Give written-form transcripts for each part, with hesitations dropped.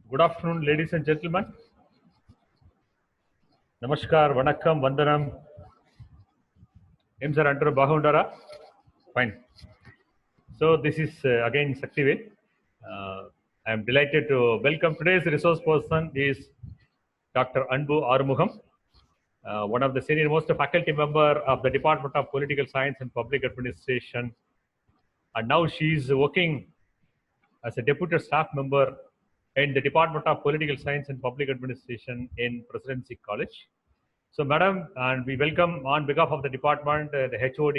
Good afternoon, ladies and gentlemen. Namaskar, Vanakkam, Vandanam. Sir Andrew Bahundara. Fine. So this is again Saktivel. I am delighted to welcome today's resource person is Dr. Anbu Arumugham, one of the senior most faculty member of the Department of Political Science and Public Administration, and now she is working as a deputy staff member in the Department of Political Science and Public Administration in Presidency College. So, Madam, and we welcome on behalf of the department, the HOD,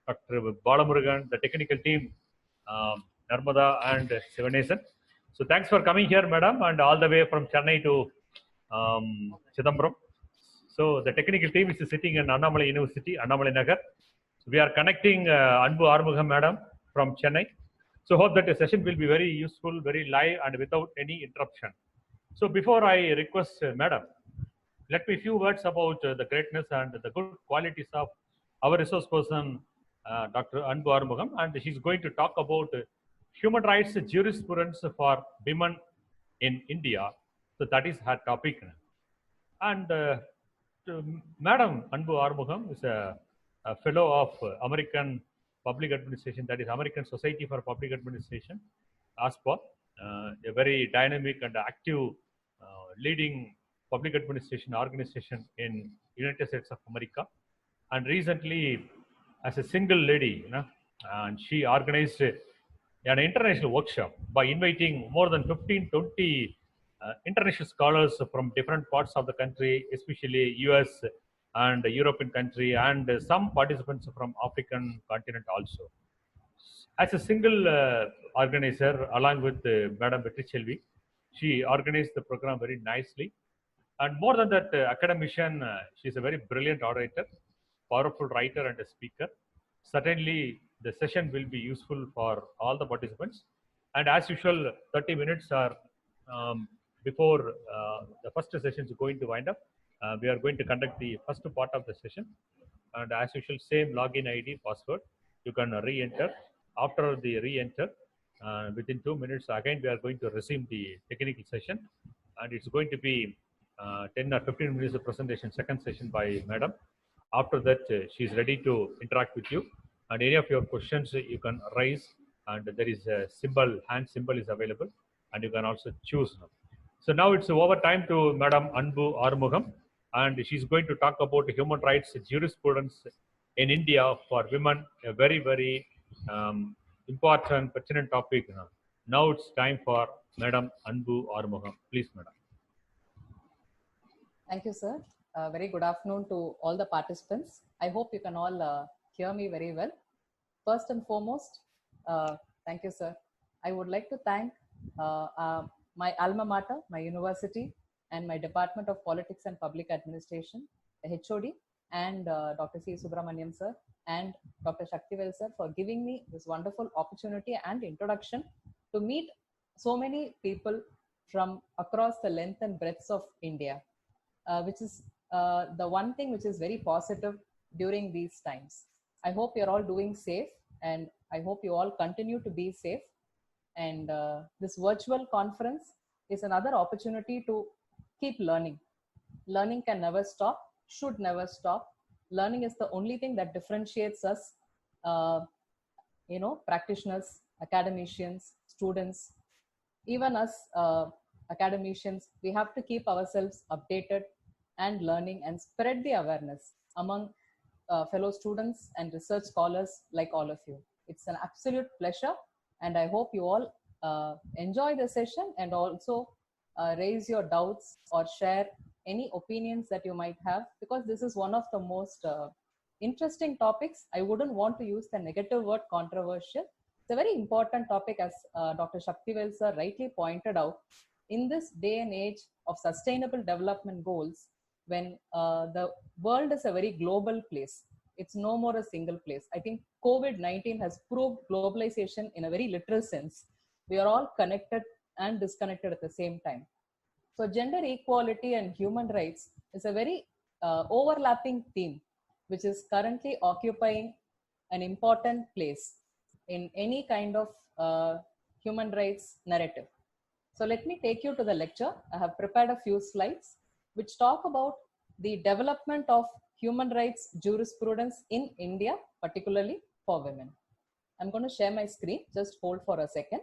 Dr. Balamurugan, the technical team, Narmada and Sivanesan. So, thanks for coming here, Madam, and all the way from Chennai to Chidambaram. So, the technical team is sitting in Annamalai University, Annamalai Nagar. So, we are connecting Anbu Arumugham, Madam, from Chennai. So, hope that the session will be very useful, very live, and without any interruption. So, before I request Madam, let me few words about the greatness and the good qualities of our resource person, Dr. Anbu Arumugham, and she's going to talk about human rights jurisprudence for women in India. So that is her topic. And Madam Anbu Arumugham is a fellow of American Public Administration, that is American Society for Public Administration, ASPA, a very dynamic and active leading public administration organization in United States of America. And recently, as a single lady, and she organized an international workshop by inviting more than 15, 20 international scholars from different parts of the country, especially US and European country, and some participants from African continent also. As a single organizer, along with Madam Vetrichelvi, she organized the program very nicely. And more than that, academician, she's a very brilliant orator, powerful writer and a speaker. Certainly, the session will be useful for all the participants. And as usual, 30 minutes are before the first session is going to wind up. We are going to conduct the first part of the session. And as usual, same login ID, password. You can re-enter. After the re-enter, within 2 minutes, again, we are going to resume the technical session. And it's going to be 10 or 15 minutes of presentation, second session by Madam. After that, she is ready to interact with you. And any of your questions you can raise. And there is a symbol, hand symbol is available. And you can also choose now. So now it's over time to Madam Anbu Arumugham. And she's going to talk about human rights jurisprudence in India for women, a very, very important, pertinent topic. Now it's time for Madam Anbu Arumugham. Please, Madam. Thank you, sir. Very good afternoon to all the participants. I hope you can all hear me very well. First and foremost, thank you, sir. I would like to thank my alma mater, my university, and my Department of Politics and Public Administration, the HOD, and Dr. C. Subramaniam, sir, and Dr. Shaktivel, sir, for giving me this wonderful opportunity and introduction to meet so many people from across the length and breadth of India. Which is the one thing which is very positive during these times. I hope you're all doing safe, and I hope you all continue to be safe. And this virtual conference is another opportunity to keep learning. Learning can never stop, should never stop. Learning is the only thing that differentiates us, practitioners, academicians, students, even us academicians. We have to keep ourselves updated and learning and spread the awareness among fellow students and research scholars like all of you. It's an absolute pleasure, and I hope you all enjoy the session and also raise your doubts or share any opinions that you might have, because this is one of the most interesting topics. I wouldn't want to use the negative word controversial. It's a very important topic, as Dr. Shaktivel sir rightly pointed out. In this day and age of sustainable development goals, when the world is a very global place, it's no more a single place. I think COVID-19 has proved globalization in a very literal sense. We are all connected and disconnected at the same time. So gender equality and human rights is a very overlapping theme, which is currently occupying an important place in any kind of human rights narrative. So let me take you to the lecture. I have prepared a few slides which talk about the development of human rights jurisprudence in India, particularly for women. I'm going to share my screen. Just hold for a second.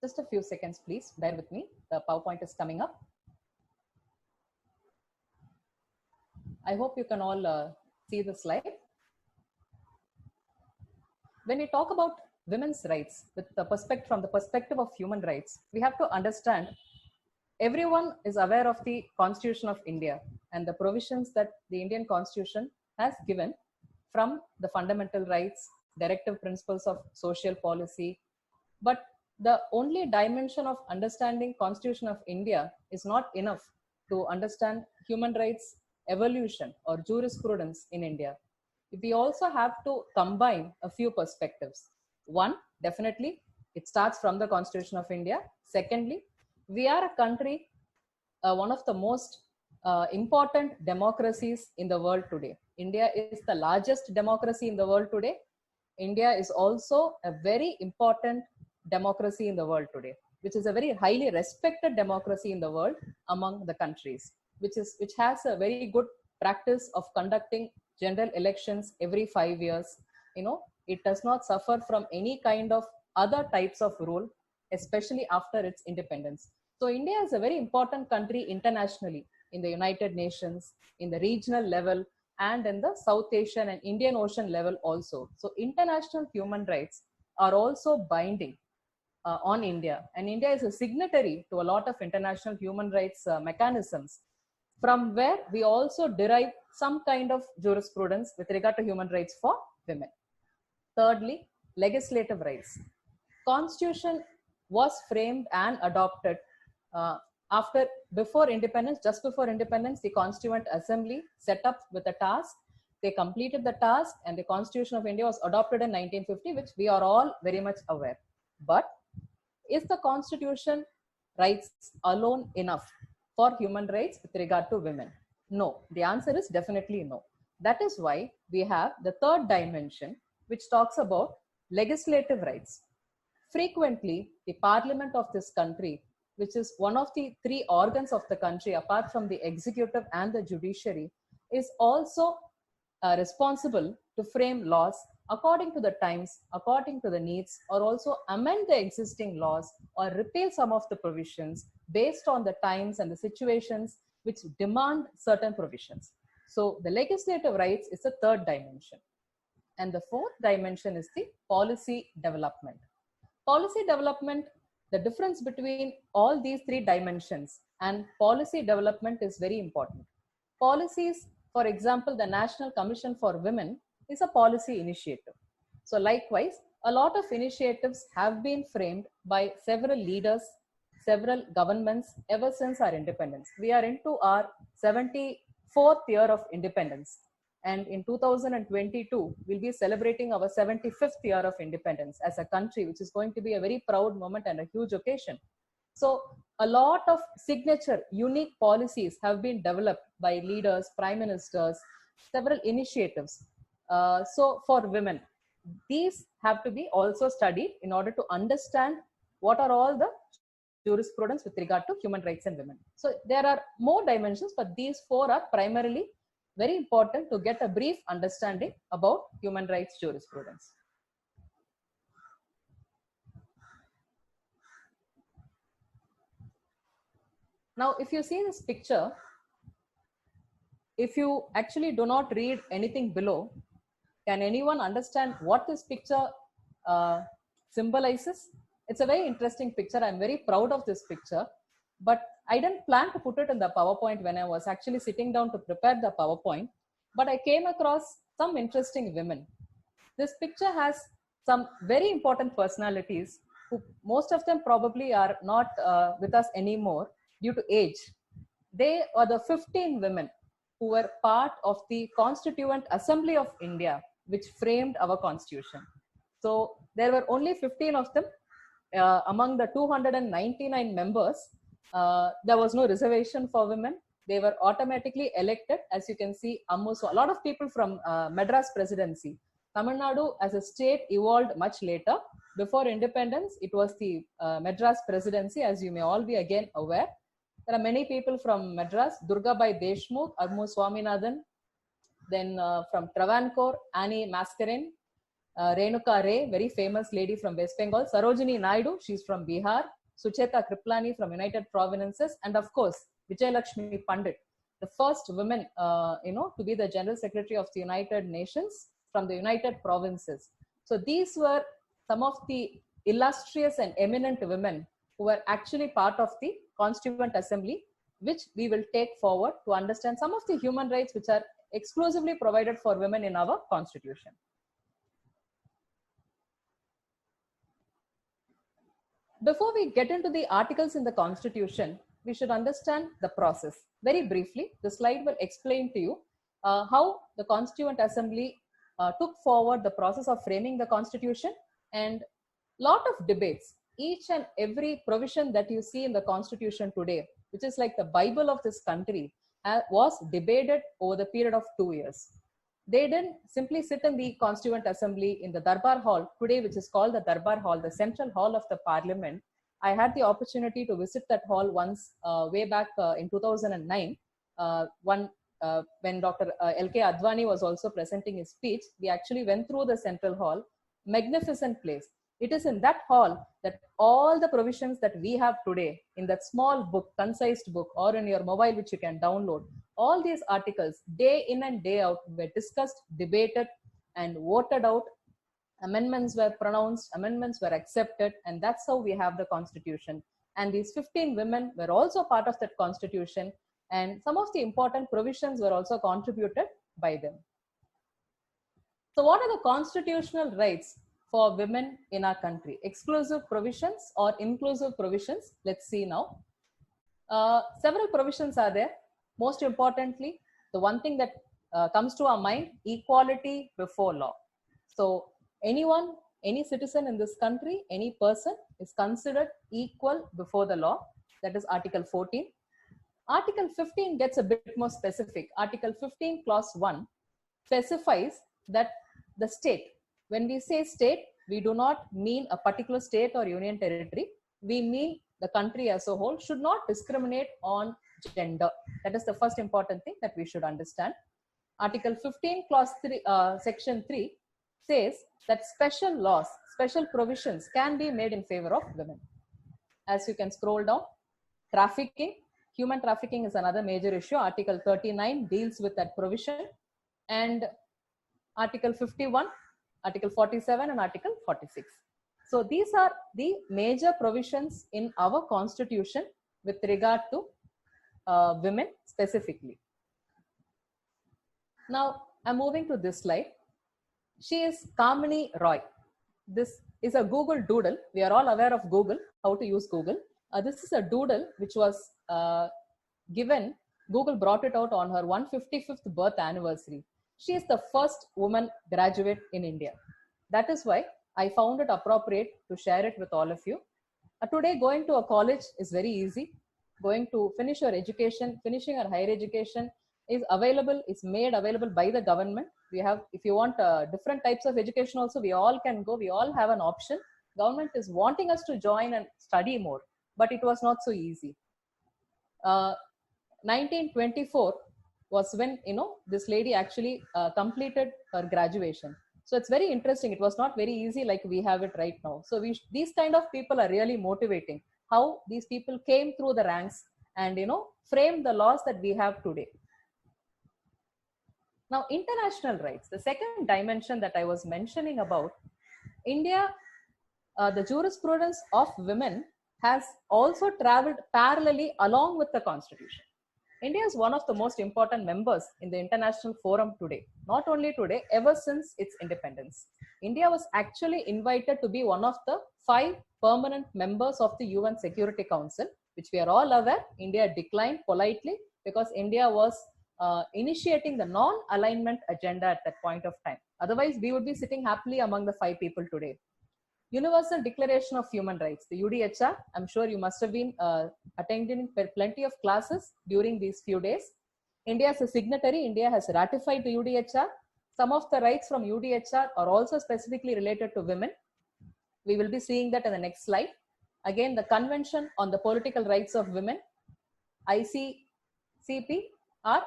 Just a few seconds, please. Bear with me. The PowerPoint is coming up. I hope you can all see the slide. When we talk about women's rights from the perspective of human rights, we have to understand everyone is aware of the Constitution of India and the provisions that the Indian Constitution has given from the fundamental rights, directive principles of social policy. But the only dimension of understanding Constitution of India is not enough to understand human rights evolution or jurisprudence in India. We also have to combine a few perspectives. One, definitely, it starts from the Constitution of India. Secondly, we are a country, one of the most important democracies in the world today. India is the largest democracy in the world today. India is also a very important democracy in the world today, which is a very highly respected democracy in the world among the countries, which has a very good practice of conducting general elections every 5 years. It does not suffer from any kind of other types of rule, especially after its independence. So India is a very important country internationally, in the United Nations, in the regional level, and in the South Asian and Indian Ocean level also. So international human rights are also binding on India. And India is a signatory to a lot of international human rights mechanisms, from where we also derive some kind of jurisprudence with regard to human rights for women. Thirdly, legislative rights. Constitution was framed and adopted before independence. Just before independence, the Constituent Assembly set up with a task. They completed the task, and the Constitution of India was adopted in 1950, which we are all very much aware. But is the Constitution rights alone enough for human rights with regard to women? No. The answer is definitely no. That is why we have the third dimension, which talks about legislative rights. Frequently, the parliament of this country, which is one of the three organs of the country apart from the executive and the judiciary, is also responsible to frame laws according to the times, according to the needs, or also amend the existing laws or repeal some of the provisions based on the times and the situations which demand certain provisions. So the legislative rights is the third dimension. And the fourth dimension is the policy development. Policy development, the difference between all these three dimensions and policy development is very important. Policies, for example, the National Commission for Women is a policy initiative. So likewise, a lot of initiatives have been framed by several leaders, several governments ever since our independence. We are into our 74th year of independence. And in 2022, we'll be celebrating our 75th year of independence as a country, which is going to be a very proud moment and a huge occasion. So a lot of signature, unique policies have been developed by leaders, prime ministers, several initiatives. So for women, these have to be also studied in order to understand what are all the jurisprudence with regard to human rights and women. So there are more dimensions, but these four are primarily very important to get a brief understanding about human rights jurisprudence. Now, if you see this picture, if you actually do not read anything below, can anyone understand what this picture symbolizes? It's a very interesting picture. I'm very proud of this picture. But I didn't plan to put it in the PowerPoint when I was actually sitting down to prepare the PowerPoint, but I came across some interesting women. This picture has some very important personalities who most of them probably are not with us anymore due to age. They are the 15 women who were part of the Constituent Assembly of India, which framed our constitution. So there were only 15 of them among the 299 members. There was no reservation for women. They were automatically elected. As you can see, almost a lot of people from Madras Presidency. Tamil Nadu as a state evolved much later. Before independence, it was the Madras Presidency, as you may all be again aware. There are many people from Madras, Durgabai Deshmukh, Armu Swaminathan, then from Travancore, Annie Mascarenhas, Renuka Ray, very famous lady from West Bengal, Sarojini Naidu, she's from Bihar, Sucheta Kriplani from United Provinces, and of course, Vijayalakshmi Pandit, the first woman, to be the General Secretary of the United Nations from the United Provinces. So these were some of the illustrious and eminent women who were actually part of the Constituent Assembly, which we will take forward to understand some of the human rights which are exclusively provided for women in our constitution. Before we get into the articles in the constitution, we should understand the process. Very briefly, the slide will explain to you how the Constituent Assembly took forward the process of framing the constitution, and lot of debates. Each and every provision that you see in the constitution today, which is like the Bible of this country, was debated over the period of 2 years. They didn't simply sit in the Constituent Assembly in the Darbar Hall today, which is called the Darbar Hall, the central hall of the parliament. I had the opportunity to visit that hall once way back in 2009, when Dr. L.K. Advani was also presenting his speech. We actually went through the central hall, magnificent place. It is in that hall that all the provisions that we have today in that small book, concise book, or in your mobile, which you can download, all these articles day in and day out were discussed, debated, and voted out. Amendments were pronounced, amendments were accepted, and that's how we have the constitution. And these 15 women were also part of that constitution, and some of the important provisions were also contributed by them. So what are the constitutional rights for women in our country? Exclusive provisions or inclusive provisions? Let's see now. Several provisions are there. Most importantly, the one thing that comes to our mind, equality before law. So anyone, any citizen in this country, any person is considered equal before the law. That is Article 14. Article 15 gets a bit more specific. Article 15 clause 1 specifies that the state, when we say state, we do not mean a particular state or union territory. We mean the country as a whole should not discriminate on gender. That is the first important thing that we should understand. Article 15 clause 3, section 3 says that special laws, special provisions can be made in favor of women. As you can scroll down, trafficking, human trafficking is another major issue. Article 39 deals with that provision, and Article 51, Article 47, and Article 46. So these are the major provisions in our constitution with regard to women specifically. Now I'm moving to this slide. She is Kamini Roy. This is a Google doodle. We are all aware of Google, how to use Google. This is a doodle which was given, Google brought it out on her 155th birth anniversary. She is the first woman graduate in India. That is why I found it appropriate to share it with all of you. Today, going to a college is very easy. Going to finish your education, finishing your higher education is available, is made available by the government. We have, if you want different types of education also, we all can go, we all have an option. Government is wanting us to join and study more, but it was not so easy. 1924 was when, this lady actually completed her graduation. So it's very interesting. It was not very easy like we have it right now. So these kind of people are really motivating, how these people came through the ranks and, framed the laws that we have today. Now, international rights, the second dimension that I was mentioning about, India, the jurisprudence of women has also traveled parallelly along with the constitution. India is one of the most important members in the international forum today. Not only today, ever since its independence. India was actually invited to be one of the 5 permanent members of the UN Security Council, which we are all aware. India declined politely because India was initiating the non-alignment agenda at that point of time. Otherwise, we would be sitting happily among the 5 people today. Universal Declaration of Human Rights, the UDHR. I'm sure you must have been attending plenty of classes during these few days. India is a signatory. India has ratified the UDHR. Some of the rights from UDHR are also specifically related to women. We will be seeing that in the next slide. Again, the Convention on the Political Rights of Women, ICCPR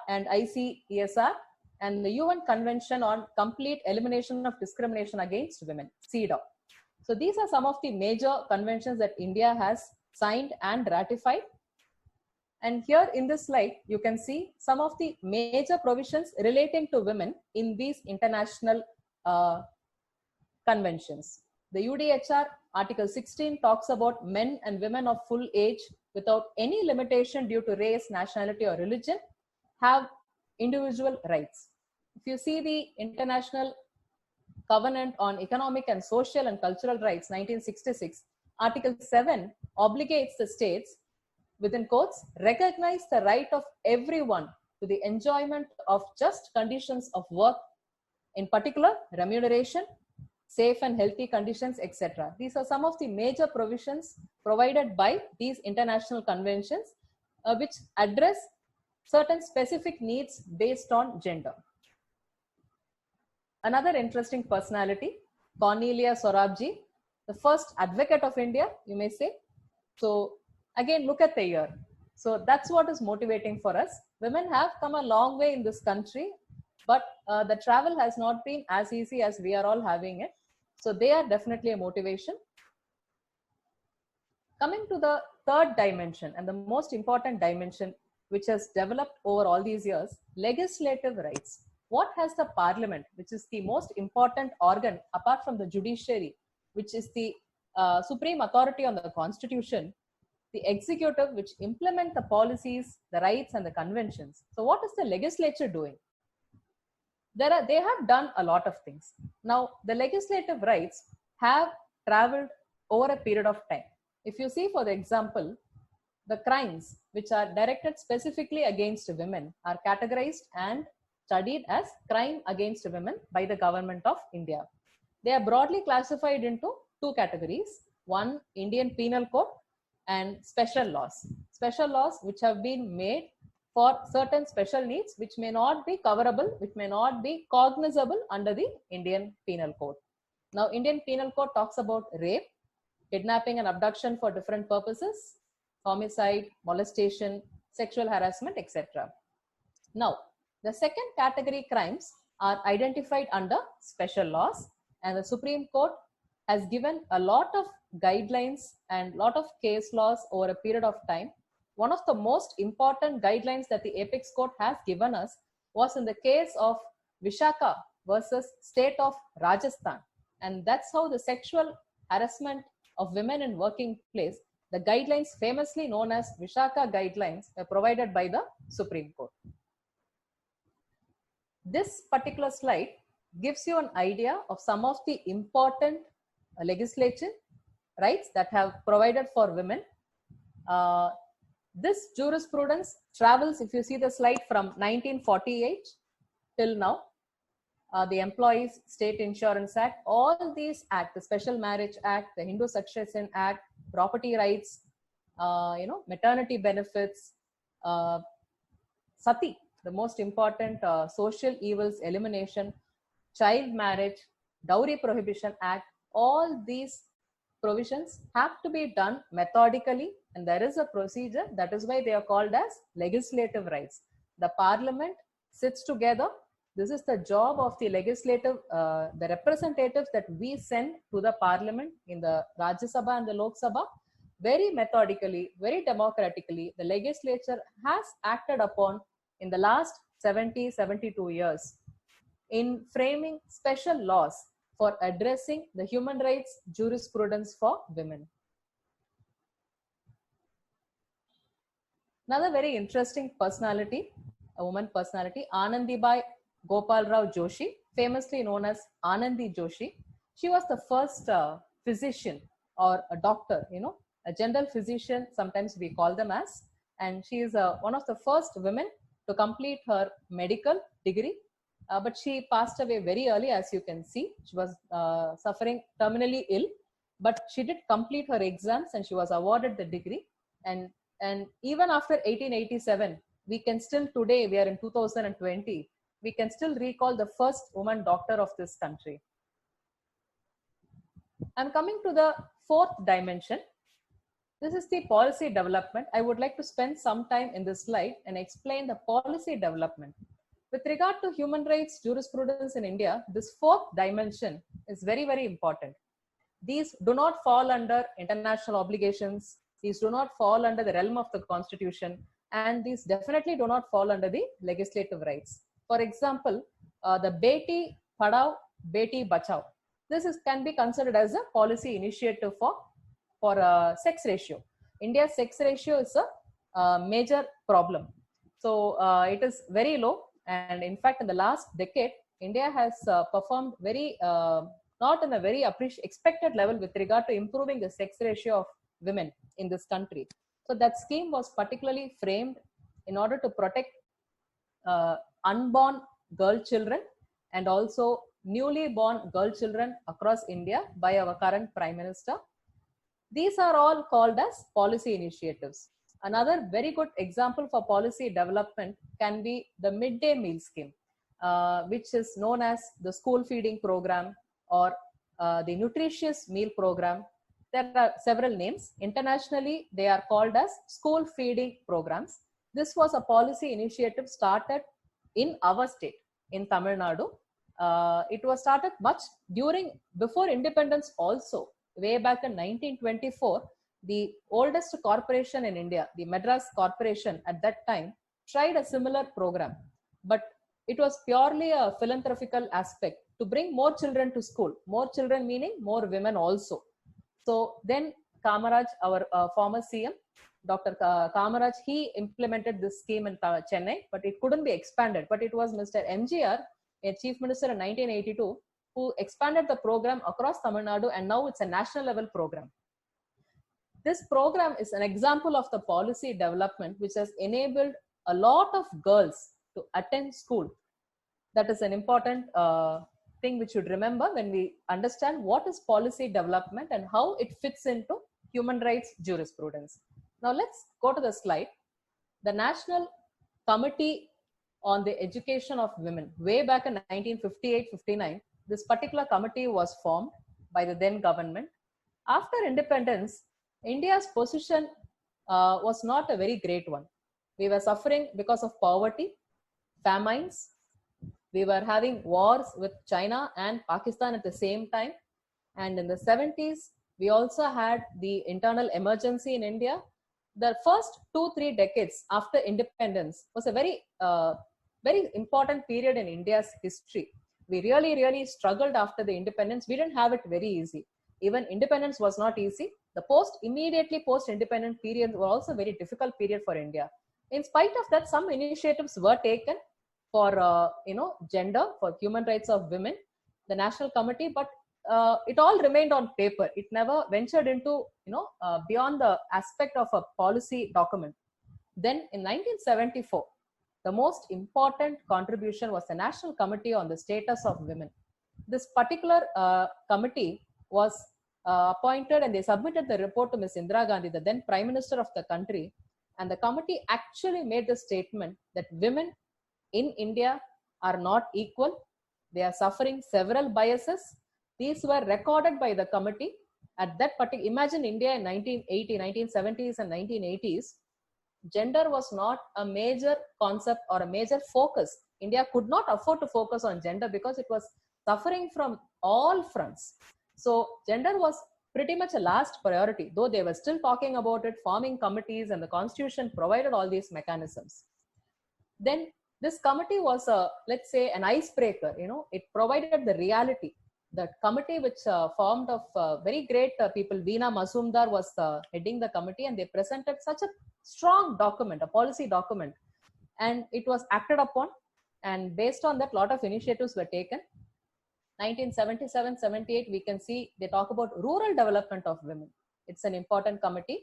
and ICESR, and the UN Convention on Complete Elimination of Discrimination Against Women, CEDAW. So these are some of the major conventions that India has signed and ratified. And here in this slide, you can see some of the major provisions relating to women in these international conventions. The UDHR Article 16 talks about men and women of full age without any limitation due to race, nationality, or religion have individual rights. If you see the International Covenant on Economic and Social and Cultural Rights, 1966, Article 7 obligates the states, within quotes, recognize the right of everyone to the enjoyment of just conditions of work, in particular remuneration, safe and healthy conditions, etc. These are some of the major provisions provided by these international conventions, which address certain specific needs based on gender. Another interesting personality, Cornelia Sorabji, the first advocate of India, you may say. So again, look at the year. So that's what is motivating for us. Women have come a long way in this country, but the travel has not been as easy as we are all having it. So they are definitely a motivation. Coming to the third dimension and the most important dimension, which has developed over all these years, legislative rights. What has the parliament, which is the most important organ apart from the judiciary, which is the supreme authority on the constitution, the executive, which implement the policies, the rights, and the conventions. So what is the legislature doing? They have done a lot of things. Now, the legislative rights have traveled over a period of time. If you see, for the example, the crimes which are directed specifically against women are categorized and studied as crime against women by the government of India. They are broadly classified into 2 categories. One, Indian Penal Code, and special laws. Special laws which have been made for certain special needs which may not be coverable, which may not be cognizable under the Indian Penal Code. Now, Indian Penal Code talks about rape, kidnapping and abduction for different purposes, homicide, molestation, sexual harassment, etc. Now, the second category crimes are identified under special laws, and the Supreme Court has given a lot of guidelines and lot of case laws over a period of time. One of the most important guidelines that the Apex Court has given us was in the case of Vishaka versus state of Rajasthan. And that's how the sexual harassment of women in working place, the guidelines famously known as Vishaka guidelines, were provided by the Supreme Court. This particular slide gives you an idea of some of the important legislation rights that have provided for women. This jurisprudence travels, if you see the slide, from 1948 till now. The Employees State Insurance Act, all these acts, the Special Marriage Act, the Hindu Succession Act, property rights, maternity benefits, Sati, the most important social evils elimination, child marriage, dowry prohibition act, all these provisions have to be done methodically, and there is a procedure. That is why they are called as legislative rights. The parliament sits together. This is the job of the legislative, the representatives that we send to the parliament in the Rajya Sabha and the Lok Sabha. Very methodically, very democratically, the legislature has acted upon in the last 72 years in framing special laws for addressing the human rights jurisprudence for women. Another very interesting personality, a woman personality, Anandibai Gopal Rao Joshi, famously known as Anandi Joshi. She was the first physician or a doctor, a general physician, sometimes we call them as, and she is one of the first women to complete her medical degree. But she passed away very early, as you can see. She was suffering terminally ill, but she did complete her exams and she was awarded the degree. And even after 1887, we can still today, we are in 2020, we can still recall the first woman doctor of this country. I'm coming to the fourth dimension. This is the policy development. I would like to spend some time in this slide and explain the policy development. With regard to human rights jurisprudence in India, this fourth dimension is very, very important. These do not fall under international obligations. These do not fall under the realm of the constitution. And these definitely do not fall under the legislative rights. For example, the Beti Padhao, Beti Bachao. This can be considered as a policy initiative for sex ratio. India's sex ratio is a major problem. So it is very low. And in fact, in the last decade, India has performed very, not in a very expected level with regard to improving the sex ratio of women in this country. So that scheme was particularly framed in order to protect unborn girl children and also newly born girl children across India by our current Prime Minister. These are all called as policy initiatives. Another very good example for policy development can be the midday meal scheme, which is known as the school feeding program or the nutritious meal program. There are several names. Internationally, they are called as school feeding programs. This was a policy initiative started in our state, in Tamil Nadu. It was started before independence also. Way back in 1924, the oldest corporation in India, the Madras Corporation at that time, tried a similar program. But it was purely a philanthropical aspect to bring more children to school. More children meaning more women also. So then Kamaraj, our former CM, Dr. Kamaraj, he implemented this scheme in Chennai, but it couldn't be expanded. But it was Mr. MGR, a chief minister in 1982, who expanded the program across Tamil Nadu, and now it's a national level program. This program is an example of the policy development which has enabled a lot of girls to attend school. That is an important thing which you should remember when we understand what is policy development and how it fits into human rights jurisprudence. Now let's go to the slide. The National Committee on the Education of Women, way back in 1958-59, this particular committee was formed by the then government. After independence, India's position was not a very great one. We were suffering because of poverty, famines. We were having wars with China and Pakistan at the same time. And in the 70s, we also had the internal emergency in India. The first 2-3 decades after independence was a very important period in India's history. We really struggled after the independence. We didn't have it very easy. Even independence was not easy. The immediately post-independent period was also a very difficult period for India. In spite of that, some initiatives were taken for gender, for human rights of women, the National Committee, but it all remained on paper. It never ventured into beyond the aspect of a policy document. Then in 1974, the most important contribution was the National Committee on the Status of Women. This particular committee was appointed, and they submitted the report to Ms. Indira Gandhi, the then Prime Minister of the country. And the committee actually made the statement that women in India are not equal. They are suffering several biases. These were recorded by the committee at that particular. Imagine India in 1980, 1970s, and 1980s. Gender was not a major concept or a major focus. India could not afford to focus on gender because it was suffering from all fronts. So gender was pretty much a last priority, though they were still talking about it, forming committees, and the constitution provided all these mechanisms. Then this committee was let's say an icebreaker. It provided the reality the committee which formed of very great people. Veena Mazumdar was heading the committee, and they presented such a strong document, a policy document, and it was acted upon. And based on that, a lot of initiatives were taken. 1977-78, we can see they talk about rural development of women. It's an important committee.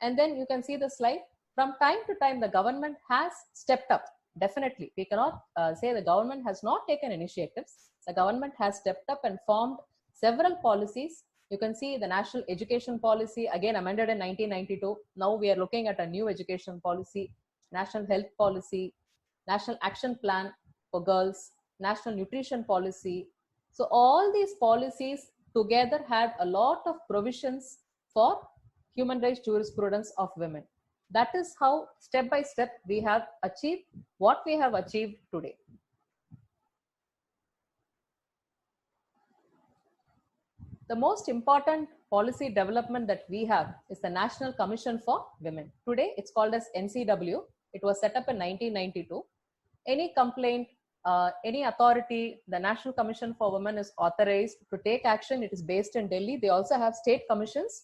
And then you can see the slide. From time to time, the government has stepped up. Definitely, we cannot say the government has not taken initiatives. The government has stepped up and formed several policies. You can see the National Education Policy, again amended in 1992. Now we are looking at a new education policy, National Health Policy, National Action Plan for Girls, National Nutrition Policy. So all these policies together had a lot of provisions for human rights jurisprudence of women. That is how step by step we have achieved what we have achieved today. The most important policy development that we have is the National Commission for Women. Today it's called as NCW. It was set up in 1992. Any complaint, any authority, the National Commission for Women is authorized to take action. It is based in Delhi. They also have state commissions,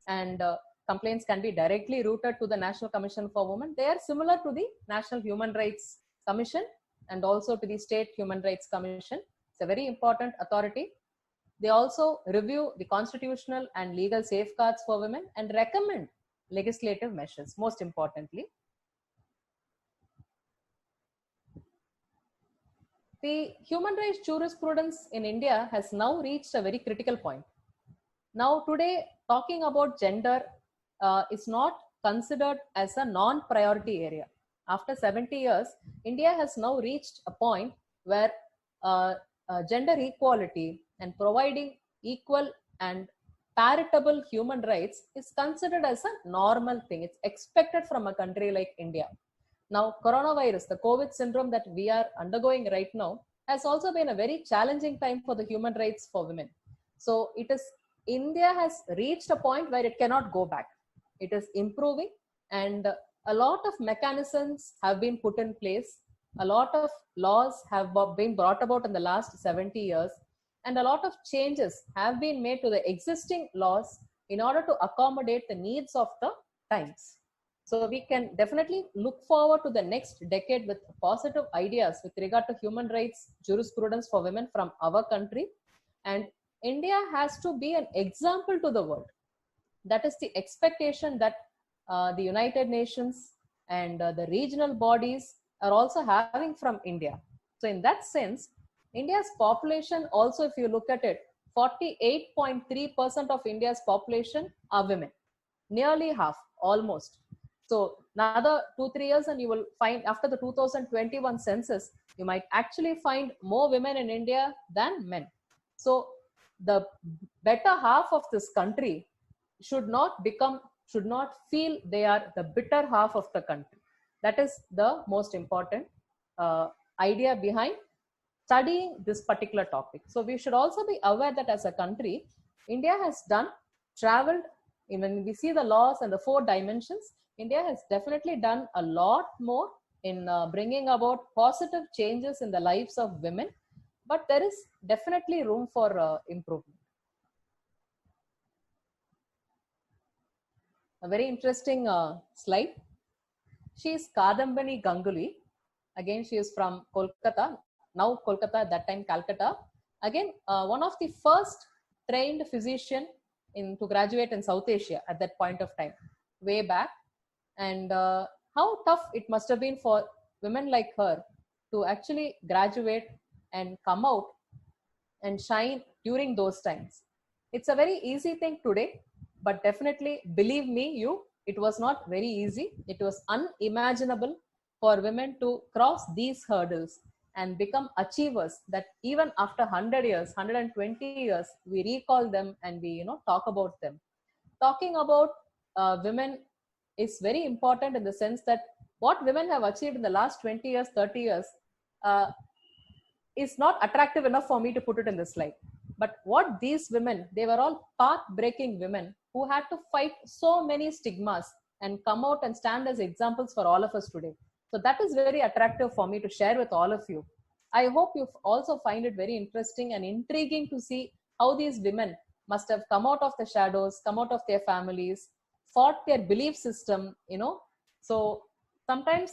and complaints can be directly routed to the National Commission for Women. They are similar to the National Human Rights Commission and also to the State Human Rights Commission. It's a very important authority. They also review the constitutional and legal safeguards for women and recommend legislative measures, most importantly. The human rights jurisprudence in India has now reached a very critical point. Now today, talking about gender is not considered as a non-priority area. After 70 years, India has now reached a point where gender equality and providing equal and paritable human rights is considered as a normal thing. It's expected from a country like India. Now, coronavirus, the COVID syndrome that we are undergoing right now, has also been a very challenging time for the human rights for women. So India has reached a point where it cannot go back. It is improving, and a lot of mechanisms have been put in place. A lot of laws have been brought about in the last 70 years, and a lot of changes have been made to the existing laws in order to accommodate the needs of the times. So we can definitely look forward to the next decade with positive ideas with regard to human rights jurisprudence for women from our country. And India has to be an example to the world. That is the expectation that the United Nations and the regional bodies are also having from India. So in that sense, India's population also, if you look at it, 48.3% of India's population are women. Nearly half, almost. So another 2-3 years and you will find, after the 2021 census, you might actually find more women in India than men. So the better half of this country should not feel they are the bitter half of the country. That is the most important idea behind studying this particular topic. So we should also be aware that as a country, India has traveled, when we see the laws and the 4 dimensions, India has definitely done a lot more in bringing about positive changes in the lives of women, but there is definitely room for improvement. A very interesting slide. She is Kadambini Ganguly. Again, she is from Kolkata. Now Kolkata, at that time Calcutta. Again, one of the first trained physician to graduate in South Asia at that point of time, way back. And how tough it must have been for women like her to actually graduate and come out and shine during those times. It's a very easy thing today, but definitely, believe me, it was not very easy. It was unimaginable for women to cross these hurdles and become achievers that even after 100 years, 120 years, we recall them and we talk about them. Talking about women is very important in the sense that what women have achieved in the last 20 years, 30 years is not attractive enough for me to put it in this slide. But what these women, they were all path-breaking women who had to fight so many stigmas and come out and stand as examples for all of us today. So that is very attractive for me to share with all of you. I hope you also find it very interesting and intriguing to see how these women must have come out of the shadows, come out of their families, fought their belief system, you know. So sometimes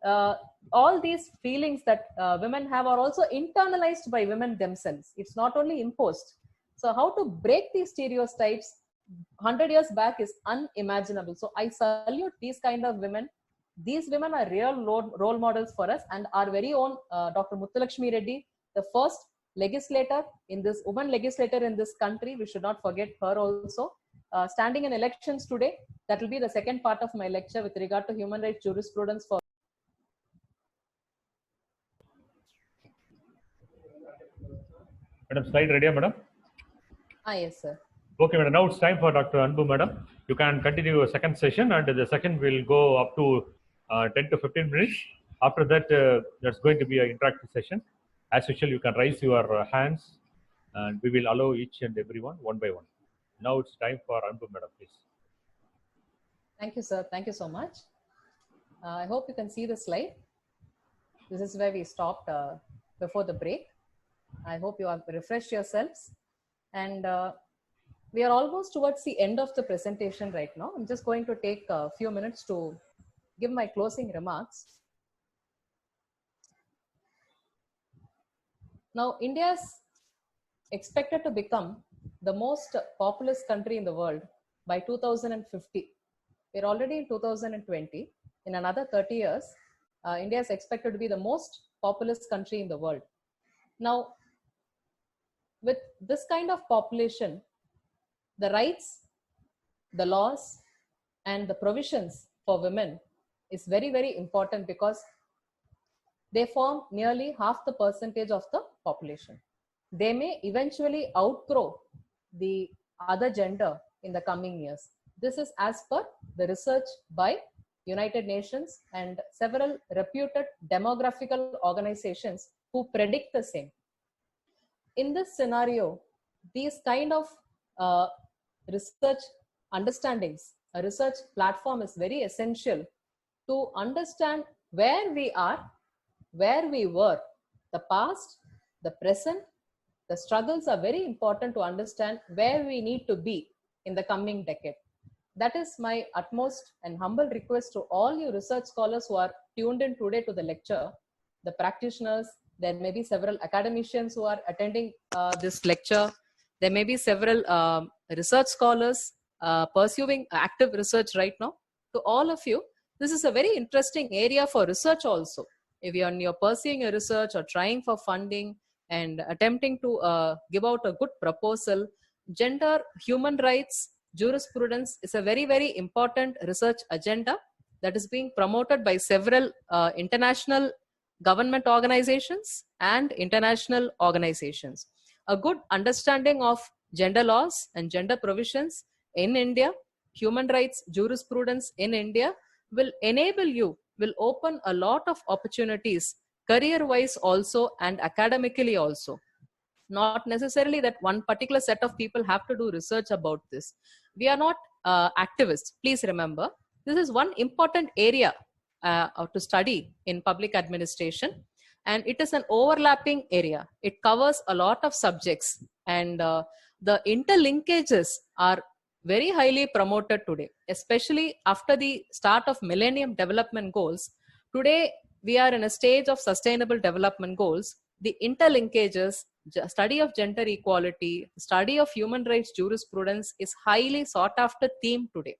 uh, all these feelings that women have are also internalized by women themselves. It's not only imposed. So how to break these stereotypes 100 years back is unimaginable. So I salute these kind of women. These women are real role models for us, and our very own Dr. Muthulakshmi Reddy, the first legislator in this woman legislator in this country. We should not forget her also. Standing in elections today, that will be the second part of my lecture with regard to human rights jurisprudence for. Madam, slide ready, madam? Yes, sir. Okay, madam. Now it's time for Dr. Anbu, madam. You can continue your second session, and the second will go up to 10 to 15 minutes. After that, there's going to be an interactive session. As usual, you can raise your hands, and we will allow each and everyone one by one. Now it's time for Anbu, madam, please. Thank you, sir. Thank you so much. I hope you can see the slide. This is where we stopped before the break. I hope you have refreshed yourselves. And we are almost towards the end of the presentation right now. I'm just going to take a few minutes to give my closing remarks. Now, India is expected to become the most populous country in the world by 2050. We're already in 2020. In another 30 years, India is expected to be the most populous country in the world. Now, with this kind of population, the rights, the laws, and the provisions for women is very, very important because they form nearly half the percentage of the population. They may eventually outgrow the other gender in the coming years. This is as per the research by United Nations and several reputed demographical organizations who predict the same. In this scenario, these kind of research understandings, a research platform is very essential to understand where we are, where we were, the past, the present. The struggles are very important to understand where we need to be in the coming decade. That is my utmost and humble request to all you research scholars who are tuned in today to the lecture, the practitioners. There may be several academicians who are attending this lecture. There may be several research scholars pursuing active research right now. To all of you, this is a very interesting area for research also. If you're pursuing a research or trying for funding and attempting to give out a good proposal, gender, human rights, jurisprudence is a very, very important research agenda that is being promoted by several international government organizations and international organizations. A good understanding of gender laws and gender provisions in India, human rights jurisprudence in India will enable you, will open a lot of opportunities career-wise also and academically also. Not necessarily that one particular set of people have to do research about this. We are not activists. Please remember, this is one important area to study in public administration, and it is an overlapping area. It covers a lot of subjects, and the interlinkages are very highly promoted today, especially after the start of Millennium Development Goals. Today, we are in a stage of sustainable development goals. The interlinkages, study of gender equality, study of human rights jurisprudence is highly sought after theme today.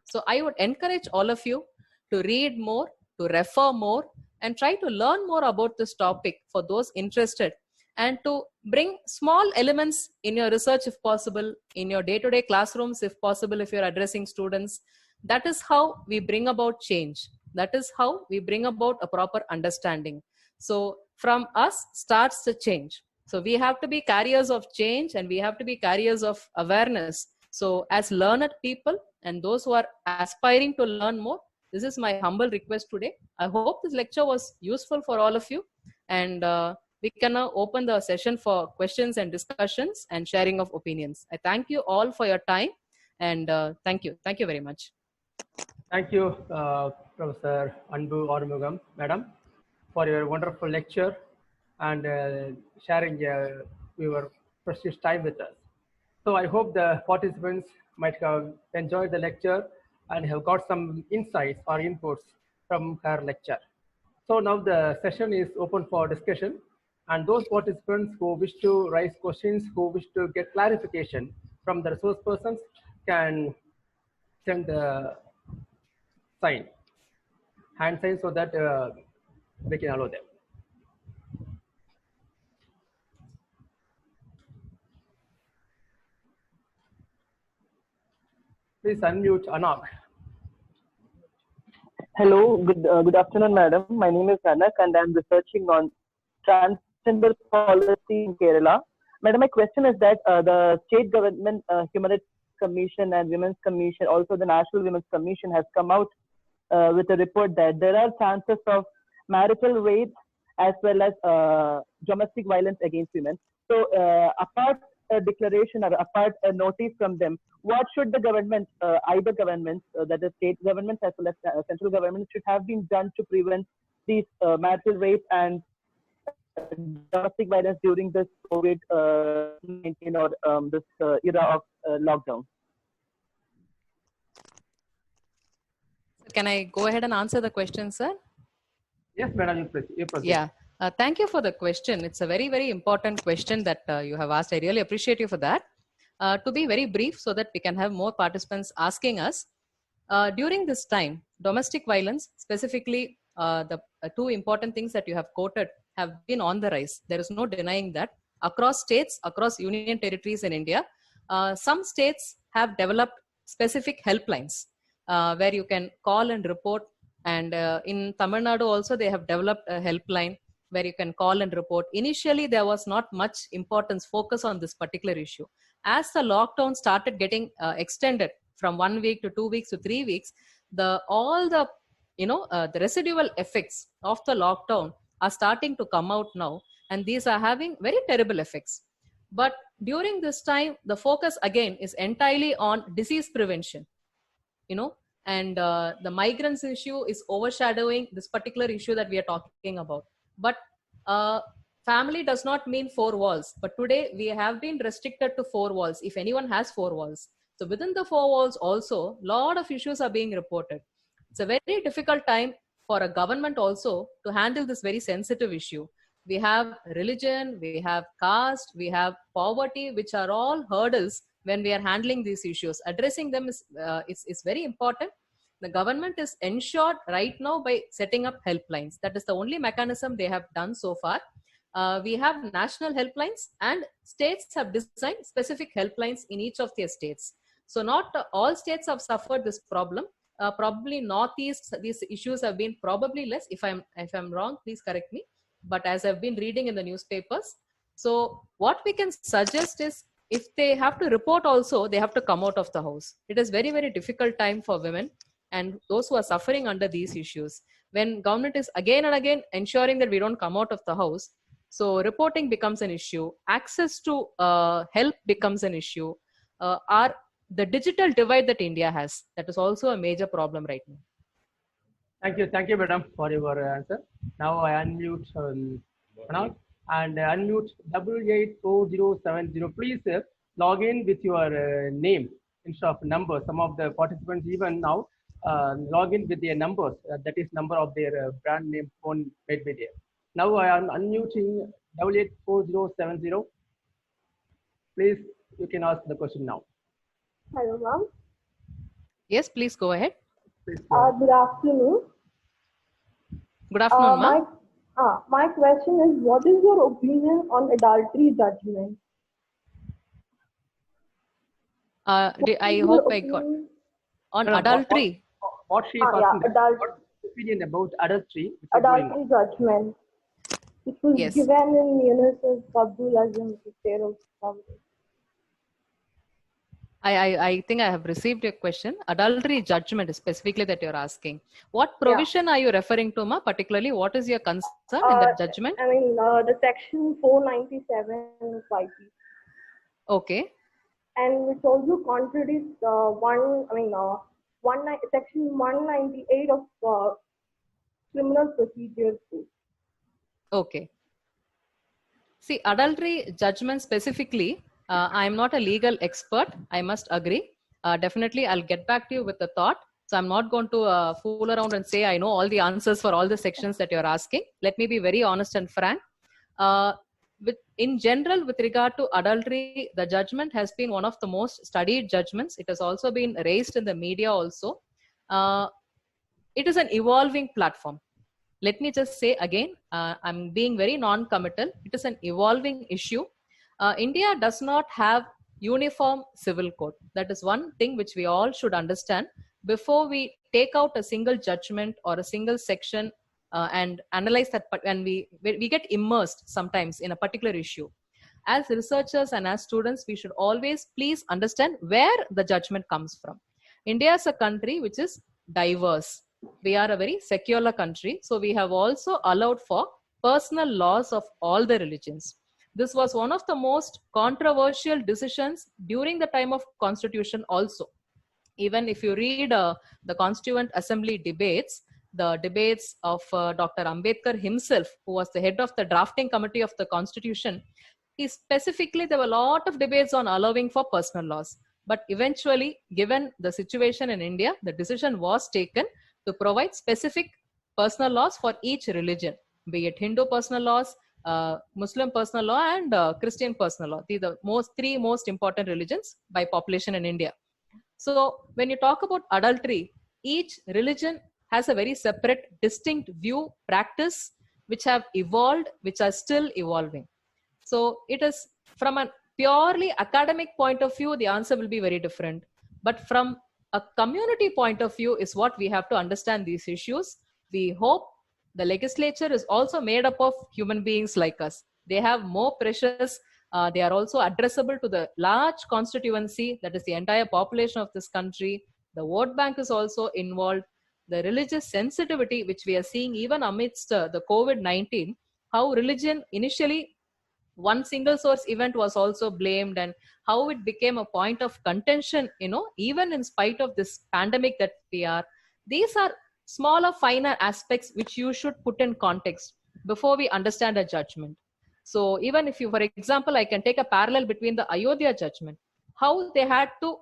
So I would encourage all of you to read more, to refer more, and try to learn more about this topic for those interested, and to bring small elements in your research if possible, in your day-to-day classrooms if possible, if you're addressing students. That is how we bring about change. That is how we bring about a proper understanding. So from us starts the change. So we have to be carriers of change, and we have to be carriers of awareness. So as learned people and those who are aspiring to learn more, this is my humble request today. I hope this lecture was useful for all of you, and we can now open the session for questions and discussions and sharing of opinions. I thank you all for your time, and thank you. Thank you very much. Thank you, Professor Anbu Arumugam, Madam, for your wonderful lecture and sharing your precious time with us. So I hope the participants might have enjoyed the lecture and have got some insights or inputs from her lecture. So now the session is open for discussion, and those participants who wish to raise questions, who wish to get clarification from the resource persons can send the sign, hand sign, so that we can allow them. Please unmute Anak. Hello, good afternoon, madam. My name is Anak, and I'm researching on transgender policy in Kerala. Madam, my question is that the state government Human Rights Commission and Women's Commission, also the National Women's Commission, has come out with a report that there are chances of marital rape as well as domestic violence against women. So, apart a declaration or apart a notice from them, what should the government, either governments, that is state governments as well as central governments, should have been done to prevent these marital rape and domestic violence during this COVID-19 or this era of lockdown? Can I go ahead and answer the question, sir? Yes, madam, you proceed. Yeah. Thank you for the question. It's a very, very important question that you have asked. I really appreciate you for that. To be very brief, so that we can have more participants asking us, during this time, domestic violence, specifically the two important things that you have quoted, have been on the rise. There is no denying that. Across states, across union territories in India, some states have developed specific helplines where you can call and report. And in Tamil Nadu also, they have developed a helpline where you can call and report. Initially, there was not much focus on this particular issue. As the lockdown started getting extended from 1 week to 2 weeks to 3 weeks, all the the residual effects of the lockdown are starting to come out now, and these are having very terrible effects. But during this time, the focus again is entirely on disease prevention, and the migrants issue is overshadowing this particular issue that we are talking about. But family does not mean four walls, but today we have been restricted to four walls, if anyone has four walls. So within the four walls also, lot of issues are being reported. It's a very difficult time for a government also to handle this very sensitive issue. We have religion, we have caste, we have poverty, which are all hurdles when we are handling these issues. Addressing them is very important. The government is ensured right now by setting up helplines. That is the only mechanism they have done so far. We have national helplines, and states have designed specific helplines in each of their states. So not all states have suffered this problem. Probably Northeast, these issues have been probably less. If I'm wrong, please correct me. But as I've been reading in the newspapers, so what we can suggest is, if they have to report also, they have to come out of the house. It is very, very difficult time for women and those who are suffering under these issues. When government is again and again ensuring that we don't come out of the house, so reporting becomes an issue. Access to help becomes an issue. The digital divide that India has, that is also a major problem right now. Thank you, madam, for your answer. Now I unmute Anand and unmute 884070. Please log in with your name instead of number. Some of the participants even now log in with their numbers. That is number of their brand name phone made by there. Now I am unmuting 884070. Please, you can ask the question now. Hello, ma'am. Yes, please go ahead. Good afternoon. Good afternoon, ma'am. My question is, what is your opinion on adultery judgment? I hope I got on adultery. What she is asking, adultery. what opinion about adultery? Adultery judgment. It was given in UNICEF Abdul Azim State of I think I have received your question. Adultery judgment specifically that you're asking. What provision are you referring to, ma? Particularly, what is your concern in that judgment? I mean, the section 497 5. Okay. And which also contradicts section 198 of criminal procedure code. Okay. See, adultery judgment specifically, I'm not a legal expert, I must agree. Definitely, I'll get back to you with the thought. So I'm not going to fool around and say I know all the answers for all the sections that you're asking. Let me be very honest and frank. In general, with regard to adultery, the judgment has been one of the most studied judgments. It has also been raised in the media also. It is an evolving platform. Let me just say again, I'm being very non-committal. It is an evolving issue. India does not have uniform civil code. That is one thing which we all should understand before we take out a single judgment or a single section and analyze that. When we get immersed sometimes in a particular issue, as researchers and as students, we should always please understand where the judgment comes from. India is a country which is diverse. We are a very secular country. So we have also allowed for personal laws of all the religions. This was one of the most controversial decisions during the time of Constitution also. Even if you read the Constituent Assembly debates, the debates of Dr. Ambedkar himself, who was the head of the drafting committee of the Constitution, there were a lot of debates on allowing for personal laws. But eventually, given the situation in India, the decision was taken to provide specific personal laws for each religion, be it Hindu personal laws, Muslim personal law, and Christian personal law. These are the three most important religions by population in India. So when you talk about adultery, each religion has a very separate, distinct view, practice, which have evolved, which are still evolving. So it is from a purely academic point of view, the answer will be very different. But from a community point of view is what we have to understand these issues. We hope the legislature is also made up of human beings like us. They have more precious. They are also addressable to the large constituency, that is the entire population of this country. The vote bank is also involved. The religious sensitivity, which we are seeing even amidst the COVID-19, how religion initially, one single source event was also blamed, and how it became a point of contention, even in spite of this pandemic that we are. These are smaller, finer aspects which you should put in context before we understand a judgment. So even if you, for example, I can take a parallel between the Ayodhya judgment, how they had to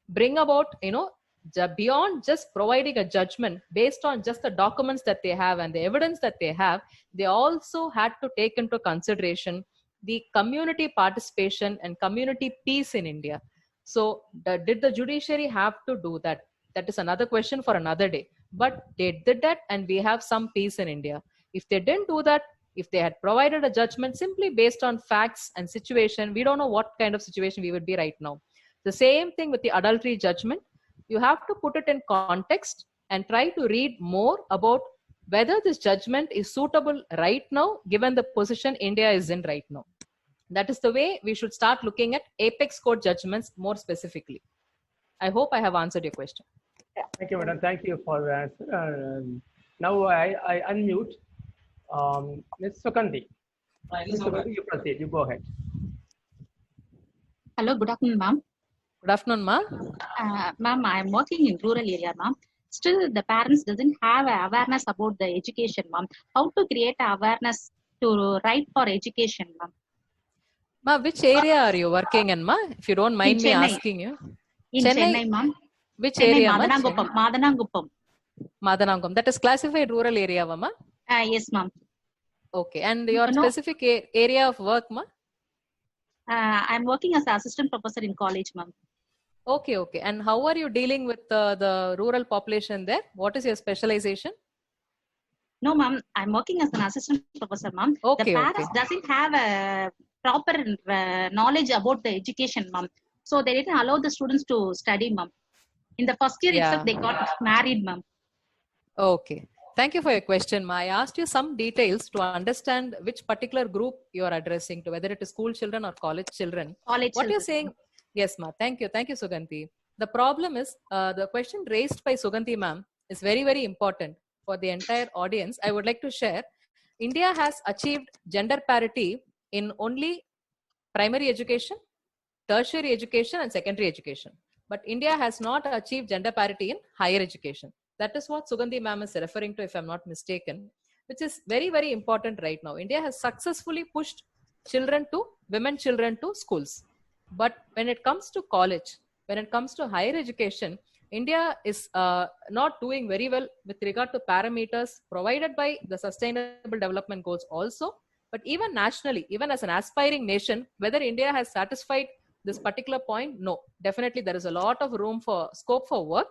bring about, beyond just providing a judgment based on just the documents that they have and the evidence that they have, they also had to take into consideration the community participation and community peace in India. So did the judiciary have to do that? That is another question for another day. But they did that, and we have some peace in India. If they didn't do that, if they had provided a judgment simply based on facts and situation, we don't know what kind of situation we would be right now. The same thing with the adultery judgment. You have to put it in context and try to read more about whether this judgment is suitable right now, given the position India is in right now. That is the way we should start looking at apex court judgments more specifically. I hope I have answered your question. Thank you, madam. Thank you for the answer. Now I unmute Ms. Sugandhi. Ms. Sugandhi, you proceed. You go ahead. Hello, good afternoon, ma'am. Good afternoon, ma'am. Ma'am, I am working in rural area, ma'am. Still, the parents doesn't have awareness about the education, ma'am. How to create awareness to right for education, ma'am? Ma'am, which area are you working in, ma'am? If you don't mind me asking you. In Chennai, ma'am. Which Chennai, area, Madananguppam. Madananguppam. Madananguppam. That is classified rural area, ma'am? Yes, ma'am. Okay. And your specific area of work, ma'am? I'm working as an assistant professor in college, ma'am. Okay, okay. And how are you dealing with the rural population there? What is your specialization? No, ma'am. I'm working as an assistant professor, ma'am. Okay, the parents doesn't have a proper knowledge about the education, ma'am. So they didn't allow the students to study, ma'am. In the first year itself, they got married, ma'am. Okay. Thank you for your question, Ma. I asked you some details to understand which particular group you are addressing to, whether it is school children or college children. What you're saying, yes, Ma. Thank you. Thank you, Sugandhi. The problem is, the question raised by Sugandhi, ma'am, is very, very important for the entire audience. I would like to share. India has achieved gender parity in only primary education, tertiary education, and secondary education. But India has not achieved gender parity in higher education. That is what Sugandhi ma'am is referring to, if I'm not mistaken, which is very, very important right now. India has successfully pushed women children to schools. But when it comes to college, when it comes to higher education, India is not doing very well with regard to parameters provided by the Sustainable Development Goals also. But even nationally, even as an aspiring nation, whether India has satisfied this particular point, no. Definitely there is a lot of scope for work.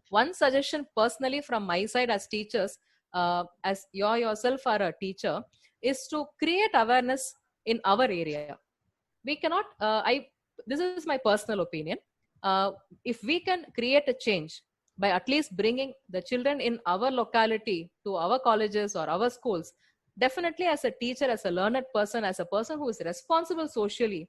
One suggestion personally from my side as teachers, as you yourself are a teacher, is to create awareness in our area. We cannot, this is my personal opinion. If we can create a change by at least bringing the children in our locality to our colleges or our schools, definitely as a teacher, as a learned person, as a person who is responsible socially,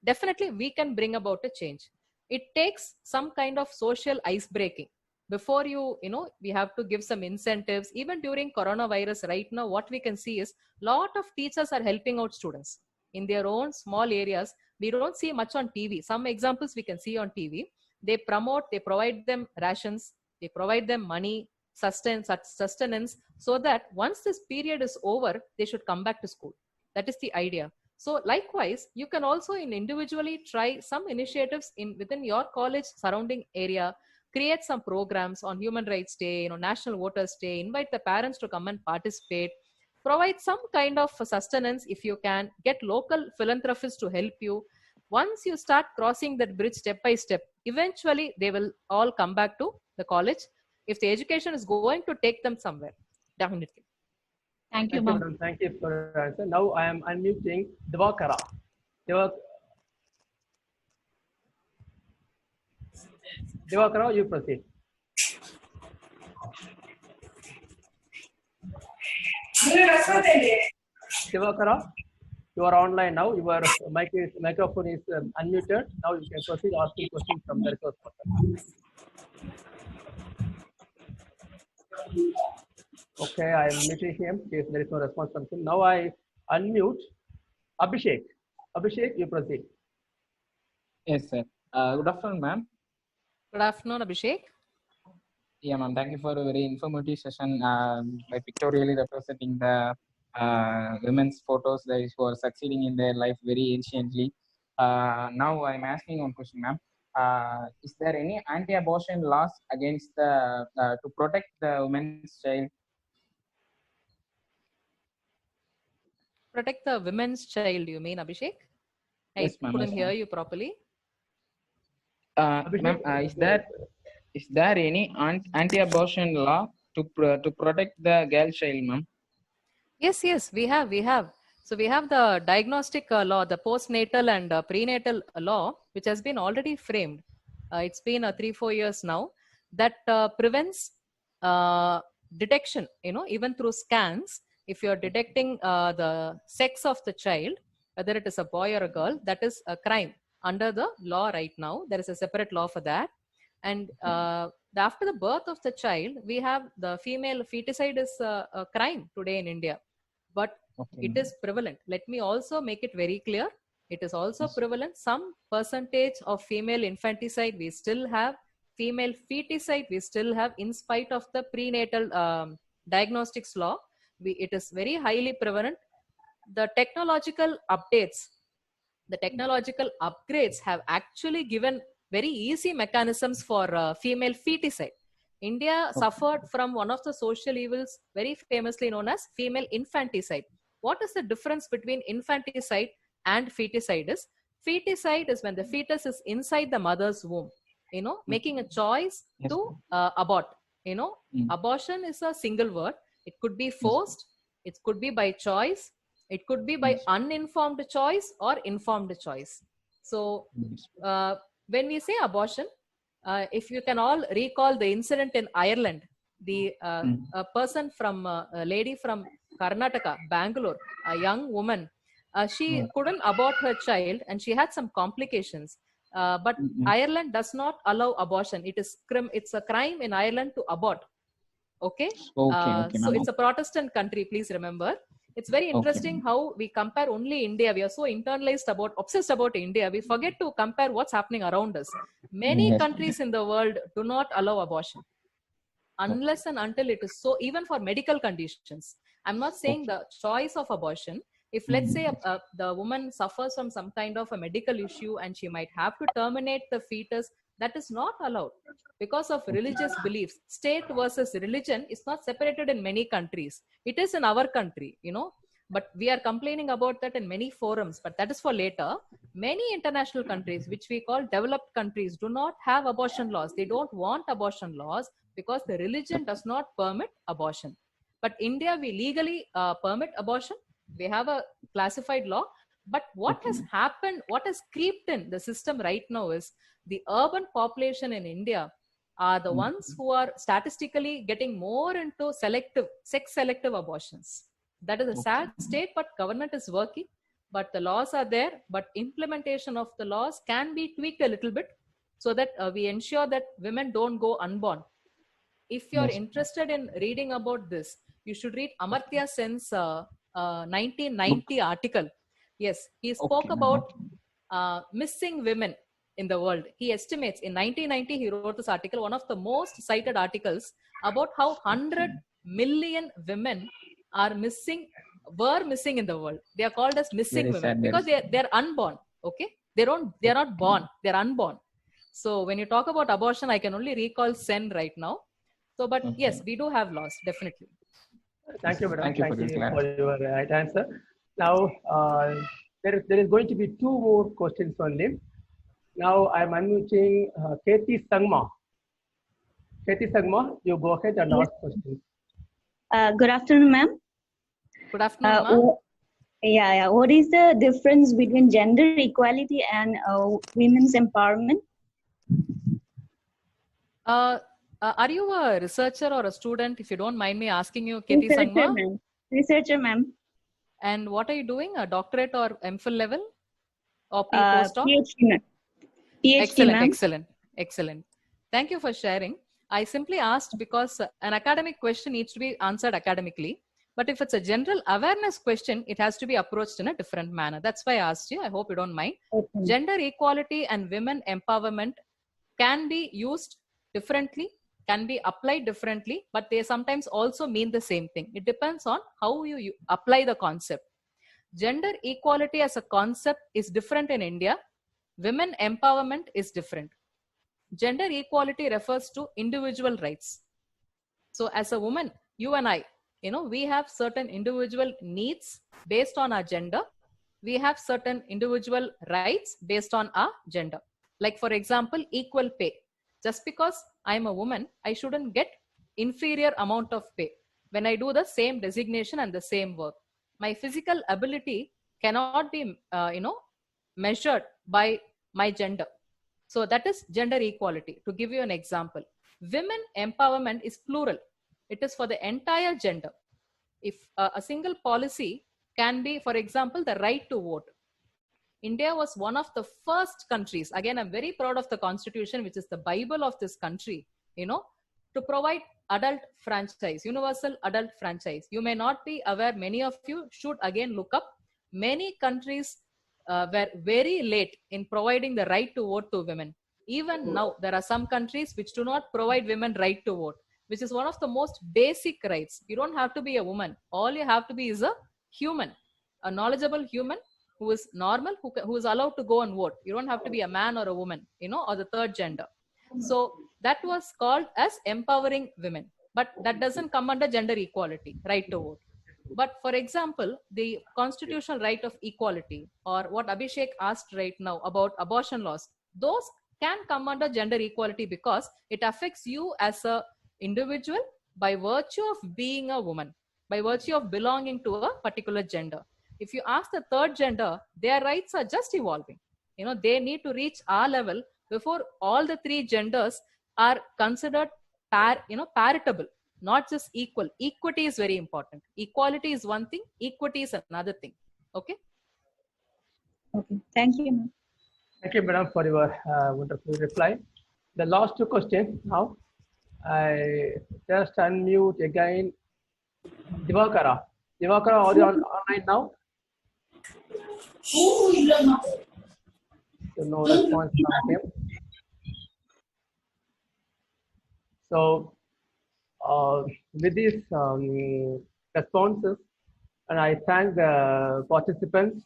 definitely we can bring about a change. It takes some kind of social ice breaking. Before we have to give some incentives. Even during coronavirus right now, what we can see is a lot of teachers are helping out students in their own small areas. We don't see much on TV. Some examples we can see on TV. They provide them rations, they provide them money, sustenance, so that once this period is over, they should come back to school. That is the idea. So likewise, you can also individually try some initiatives within your college surrounding area, create some programs on Human Rights Day, National Voters Day, invite the parents to come and participate, provide some kind of sustenance if you can, get local philanthropists to help you. Once you start crossing that bridge step by step, eventually they will all come back to the college if the education is going to take them somewhere. Definitely. Thank you, ma'am. Thank you for your answer. Now I am unmuting Divakara. Divakara, you proceed. Divakara, you are online now. Your microphone is unmuted. Now you can proceed asking questions from the resource person. Okay, I am meeting him. If there is no response from him, now I unmute Abhishek. Abhishek, you proceed. Yes, sir. Good afternoon, ma'am. Good afternoon, Abhishek. Yeah, ma'am. Thank you for a very informative session by pictorially representing the women's photos that who are succeeding in their life very efficiently. Now I'm asking one question, ma'am. Is there any anti-abortion laws against to protect the women's child? Protect the women's child, you mean, Abhishek? Yes, I couldn't hear you properly. Ma'am, is there any anti-abortion law to protect the girl child, ma'am? Yes, we have. So we have the diagnostic law, the postnatal and prenatal law, which has been already framed. It's been 3-4 years now, that prevents detection, even through scans. If you're detecting the sex of the child, whether it is a boy or a girl, that is a crime under the law right now. There is a separate law for that. And after the birth of the child, we have the female feticide is a crime today in India. But it is prevalent. Let me also make it very clear. It is also prevalent. Some percentage of female infanticide we still have. Female feticide we still have, in spite of the prenatal diagnostics law. It is very highly prevalent. The technological updates, the technological upgrades have actually given very easy mechanisms for female feticide. India suffered from one of the social evils very famously known as female infanticide. What is the difference between infanticide and feticide? Feticide is when the fetus is inside the mother's womb, making a choice to abort. Abortion is a single word. It could be forced, it could be by choice, it could be by uninformed choice or informed choice. So when we say abortion, if you can all recall the incident in Ireland, a person from a lady from Karnataka, Bangalore, a young woman, she couldn't abort her child and she had some complications. But Ireland does not allow abortion. It's a crime in Ireland to abort. Okay. So it's a Protestant country, please remember. It's very interesting how we compare only India. We are so obsessed about India. We forget to compare what's happening around us. Many countries in the world do not allow abortion unless and until it is so, even for medical conditions. I'm not saying the choice of abortion. If let's say the woman suffers from some kind of a medical issue and she might have to terminate the fetus, that is not allowed because of religious beliefs. State versus religion is not separated in many countries. It is in our country, you know, but we are complaining about that in many forums, but that is for later. Many international countries, which we call developed countries, do not have abortion laws. They don't want abortion laws because the religion does not permit abortion. But India, we legally permit abortion. We have a classified law. But what has happened, what has creeped in the system right now is the urban population in India are the ones who are statistically getting more into sex selective abortions. That is a sad state, but government is working. But the laws are there, but implementation of the laws can be tweaked a little bit so that we ensure that women don't go unborn. If you're interested in reading about this, you should read Amartya Sen's 1990 article. Yes, he spoke about missing women in the world. He estimates in 1990, he wrote this article, one of the most cited articles about how 100 million women were missing in the world. They are called as missing women because they're unborn. Okay, they're not born, they're unborn. So when you talk about abortion, I can only recall Sen right now. So, but yes, we do have laws, definitely. Thank you, madam. Thank you for your right answer. Now, there is going to be 2 more questions only. Now, I'm unmuting Katie Sangma. Katie Sangma, you go ahead and ask questions. Good afternoon, ma'am. Good afternoon, ma'am. Yeah. What is the difference between gender equality and women's empowerment? Are you a researcher or a student? If you don't mind me asking you, Katie Sangma. Researcher, ma'am. And what are you doing? A doctorate or MPhil level? Or postdoc? PhD, ma'am. Excellent. Thank you for sharing. I simply asked because an academic question needs to be answered academically. But if it's a general awareness question, it has to be approached in a different manner. That's why I asked you. I hope you don't mind. Okay. Gender equality and women empowerment can be used differently, can be applied differently, but they sometimes also mean the same thing. It depends on how you apply the concept. Gender equality as a concept is different in India. Women empowerment is different. Gender equality refers to individual rights. So as a woman, you and I, we have certain individual needs based on our gender. We have certain individual rights based on our gender. Like for example, equal pay. Just because I'm a woman, I shouldn't get inferior amount of pay when I do the same designation and the same work. My physical ability cannot be, measured by my gender. So that is gender equality. To give you an example, women empowerment is plural. It is for the entire gender. If a single policy can be, for example, the right to vote. India was one of the first countries, again, I'm very proud of the constitution, which is the Bible of this country, to provide adult franchise, universal adult franchise. You may not be aware, many of you should again look up. Many countries were very late in providing the right to vote to women. Even now, there are some countries which do not provide women right to vote, which is one of the most basic rights. You don't have to be a woman. All you have to be is a human, a knowledgeable human who is normal, who is allowed to go and vote. You don't have to be a man or a woman, or the third gender. So that was called as empowering women. But that doesn't come under gender equality, right to vote. But for example, the constitutional right of equality, or what Abhishek asked right now about abortion laws, those can come under gender equality because it affects you as a individual by virtue of being a woman, by virtue of belonging to a particular gender. If you ask the third gender, their rights are just evolving. They need to reach our level before all the 3 genders are considered paritable, not just equal. Equity is very important. Equality is one thing, equity is another thing. Okay. Thank you, ma'am. Thank you, madam, for your wonderful reply. The last 2 questions now. I just unmute again. Divakara. Divakara, are you online now? So no response from him. So with these responses, And I thank the participants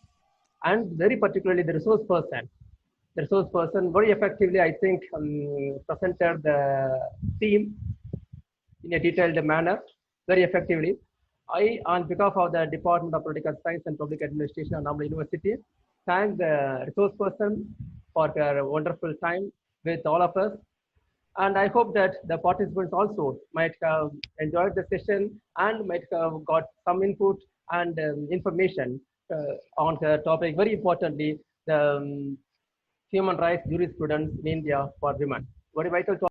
and very particularly the resource person. The resource person very effectively, I think, presented the theme in a detailed manner, very effectively. I, on behalf of the Department of Political Science and Public Administration at Annamala University, thank the resource person for their wonderful time with all of us. And I hope that the participants also might have enjoyed the session and might have got some input and information on the topic. Very importantly, the human rights jurisprudence in India for women. Very vital topic.